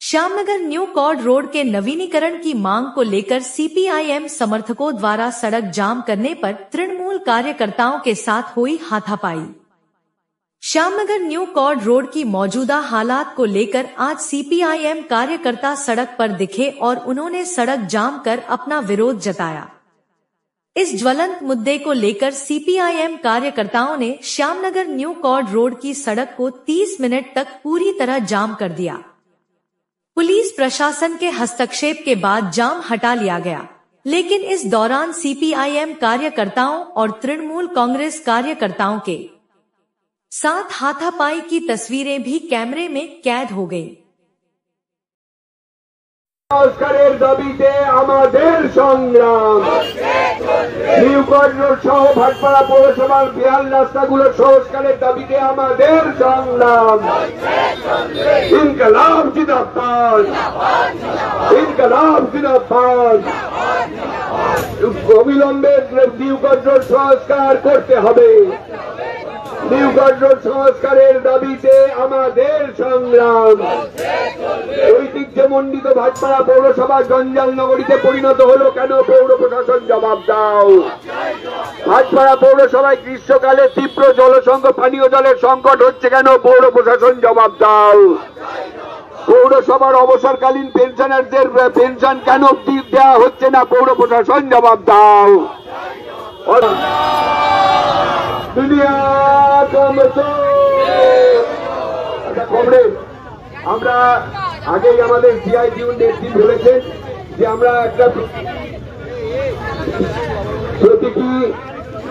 Shyamnagar new cord road के नवीनीकरण की मांग को लेकर सीपीआईएम समर्थकों द्वारा सड़क जाम करने पर तृणमूल कार्यकर्ताओं के साथ हुई हाथापाई। श्यामनगर न्यू कॉर्ड रोड की मौजूदा हालात को लेकर आज सीपीआईएम कार्यकर्ता सड़क पर दिखे और उन्होंने सड़क जाम कर अपना विरोध जताया। इस ज्वलंत मुद्दे को लेकर सीपीआईएम कार्यकर्ताओं ने श्यामनगर न्यू कॉर्ड रोड की सड़क को 30 मिनट तक पूरी तरह जाम कर दिया। पुलिस प्रशासन के हस्तक्षेप के बाद जाम हटा लिया गया, लेकिन इस दौरान सीपीआईएम कार्यकर्ताओं और तृणमूल कांग्रेस कार्यकर्ताओं के साथ हाथापाई की तस्वीरें भी कैमरे में कैद हो गई। সংস্কারের দাবিতে আমাদের সংগ্রাম। নিউ কর্ড রোড সহ ভাটপাড়া পৌরসভার বেহাল রাস্তাগুলো সংস্কারের দাবিতে আমাদের সংগ্রাম। ইনকলাব জিন্দাবাদ, ইনকলাব জিন্দাবাদ। অবিলম্বে নিউ কর্ড রোড সংস্কার করতে হবে। নিউ কর্ড রোড সংস্কারের দাবিতে আমাদের সংগ্রাম। ঐতিহ্যমণ্ডিত ভাটপাড়া পৌরসভা জঞ্জাল নগরীতে পরিণত হলো কেন? পৌর প্রশাসন জবাব দাও। ভাটপাড়া পৌরসভায় গ্রীষ্মকালে তীব্র পানীয় জলের সংকট হচ্ছে কেন? পৌর প্রশাসন জবাব দাও। পৌরসভার অবসরকালীন পেনশনারদের পেনশন কেন দেওয়া হচ্ছে না? পৌর প্রশাসন জবাব দাও। আমরা আগেই আমাদের সিআইটিউ নেত্রী বলেছেন যে আমরা একটা প্রতীকী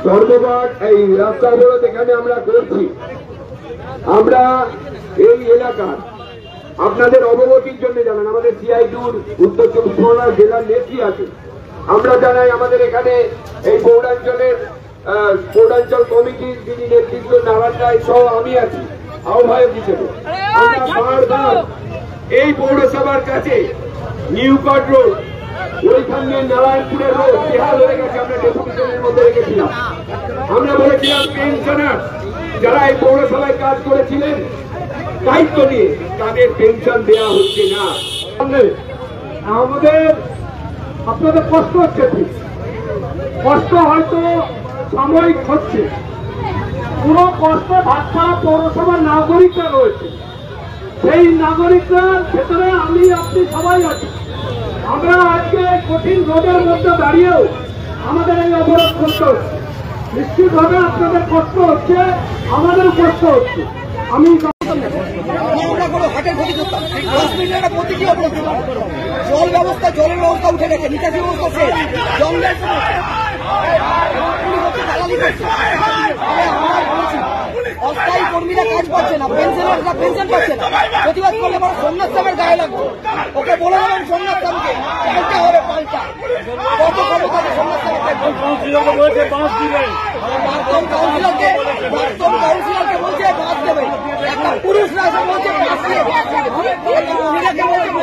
ধর্মঘট এই রাস্তা অবরোধ এখানে আমরা করছি। আমরা এই এলাকার আপনাদের অবগতির জন্য জানান, আমাদের সিআইটিউর উত্তর চব্বিশ পরগনা জেলার নেত্রী আছে। আমরা জানাই আমাদের এখানে এই পৌরাঞ্চল কমিটির যিনি নেতৃত্ব নারায়ণ রায় সহ আমি আছি আহ্বায়ক হিসেবে। আমরা বারবার এই পৌরসভার কাছে নিউ কর্ড রোড ওইখানে নারায়ণপুরের রোড বেহাল হয়ে গেছে, আমরা ডেপুটেশনের মধ্যে রেখেছিলাম। আমরা বলেছিলাম পেনশনার যারা এই পৌরসভায় কাজ করেছিলেন দায়িত্ব নিয়ে তাদের পেনশন দেওয়া হচ্ছে না। আমাদের আপনাদের কষ্ট হচ্ছে, ঠিক কষ্ট হয়তো সাময়িক হচ্ছে, পুরো কষ্ট ভাটপাড়া পৌরসভার নাগরিকরা রয়েছে। সেই নাগরিকদের ভেতরে আমি আপনি সবাই আছি। আমরা আজকে কঠিন রোদের মধ্যে দাঁড়িয়েও আমাদের এই অবরোধ করতে হচ্ছে। নিশ্চিতভাবে আপনাদের কষ্ট হচ্ছে, আমাদের কষ্ট হচ্ছে। আমি জল ব্যবস্থা, জলের ব্যবস্থা উঠে গেছে, নিকাশি ব্যবস্থা শেষ, জঙ্গলের অস্থায়ী কর্মীরা কাজ পাচ্ছে না, পেনশনাররা পেনশন পাচ্ছে না। প্রতিবাদ করলে বড় সোমনাথ সামের গায়ে লাগবে। ওকে বলে দেবেন সোমনাথ সামকে পাল্টা হবে, পাল্টা কত ক্ষমতা সোমনাথ সামকে কাউন্সিলরকে বলছে বাস দেবে, একটা পুরুষরা এসে বলছে বাস দেবে, একটা মহিলাকে বলছে